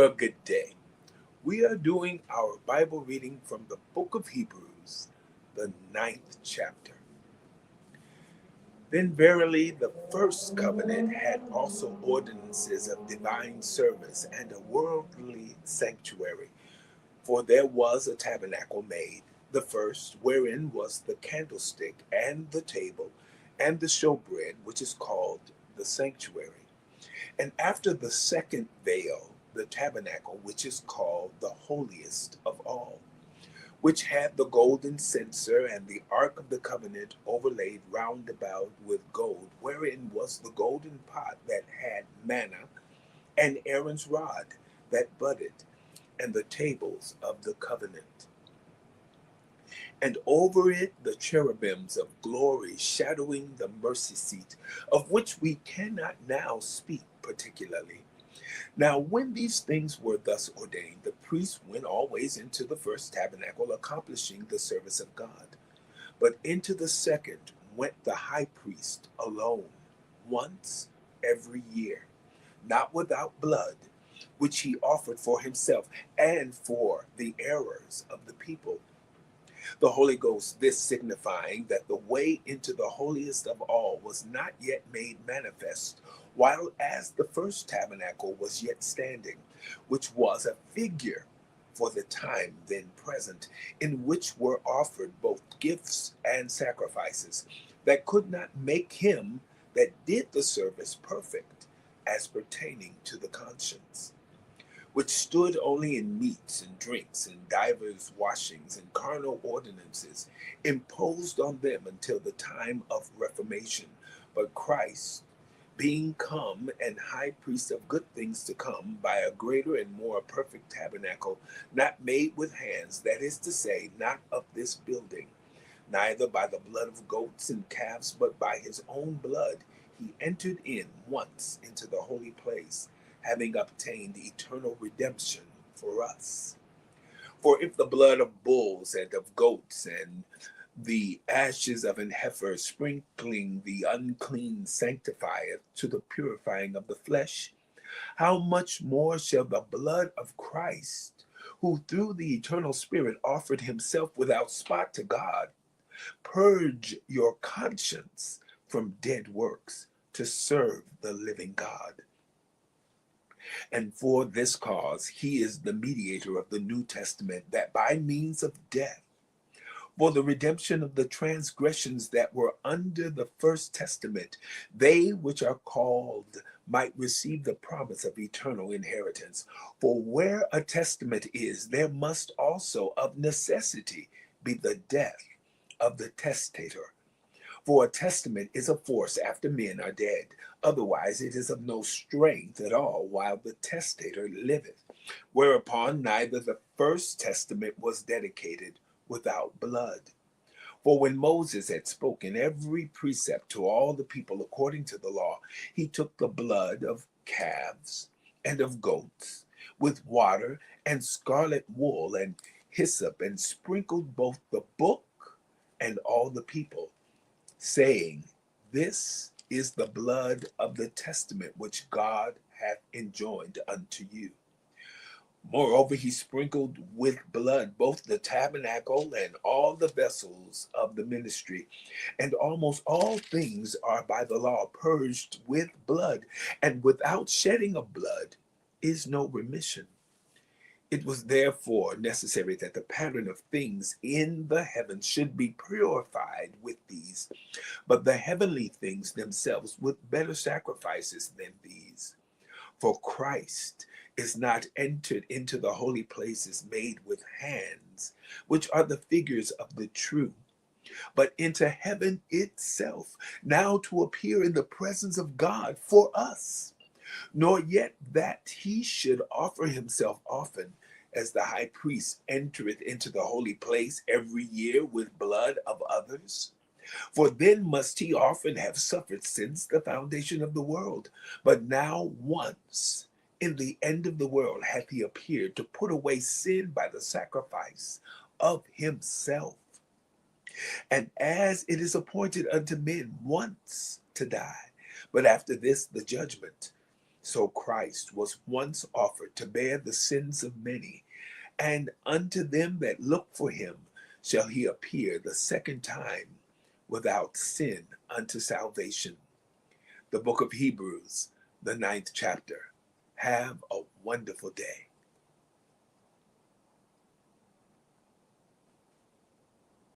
Well, good day. We are doing our Bible reading from the book of Hebrews, the ninth chapter. Then verily the first covenant had also ordinances of divine service and a worldly sanctuary. For there was a tabernacle made, the first, wherein was the candlestick and the table and the showbread, which is called the sanctuary. And after the second veil, the tabernacle, which is called the holiest of all, which had the golden censer and the ark of the covenant overlaid round about with gold, wherein was the golden pot that had manna, and Aaron's rod that budded, and the tables of the covenant. And over it the cherubims of glory shadowing the mercy seat, of which we cannot now speak particularly. Now, when these things were thus ordained, the priest went always into the first tabernacle, accomplishing the service of God. But into the second went the high priest alone, once every year, not without blood, which he offered for himself and for the errors of the people. The Holy Ghost, this signifying that the way into the holiest of all was not yet made manifest, while as the first tabernacle was yet standing, which was a figure for the time then present, in which were offered both gifts and sacrifices, that could not make him that did the service perfect, as pertaining to the conscience, which stood only in meats and drinks and divers washings and carnal ordinances, imposed on them until the time of reformation. But Christ, being come and high priest of good things to come, by a greater and more perfect tabernacle, not made with hands, that is to say, not of this building, neither by the blood of goats and calves, but by his own blood, he entered in once into the holy place, having obtained eternal redemption for us. For if the blood of bulls and of goats and the ashes of an heifer sprinkling the unclean sanctifieth to the purifying of the flesh, how much more shall the blood of Christ, who through the eternal Spirit offered himself without spot to God, purge your conscience from dead works to serve the living God? And for this cause he is the mediator of the New Testament, that by means of death, for the redemption of the transgressions that were under the first testament, they which are called might receive the promise of eternal inheritance. For where a testament is, there must also of necessity be the death of the testator. For a testament is of force after men are dead. Otherwise it is of no strength at all while the testator liveth. Whereupon neither the first testament was dedicated without blood. For when Moses had spoken every precept to all the people according to the law, he took the blood of calves and of goats with water and scarlet wool and hyssop, and sprinkled both the book and all the people, saying, This is the blood of the testament which God hath enjoined unto you. Moreover, he sprinkled with blood both the tabernacle and all the vessels of the ministry. And almost all things are by the law purged with blood, and without shedding of blood is no remission. It was therefore necessary that the pattern of things in the heavens should be purified with these, but the heavenly things themselves with better sacrifices than these. For Christ is not entered into the holy places made with hands, which are the figures of the true, but into heaven itself, now to appear in the presence of God for us. Nor yet that he should offer himself often, as the high priest entereth into the holy place every year with blood of others. For then must he often have suffered since the foundation of the world. But now once in the end of the world hath he appeared to put away sin by the sacrifice of himself. And as it is appointed unto men once to die, but after this the judgment. So Christ was once offered to bear the sins of many, and unto them that look for him shall he appear the second time without sin unto salvation. The book of Hebrews, the 9th chapter. Have a wonderful day.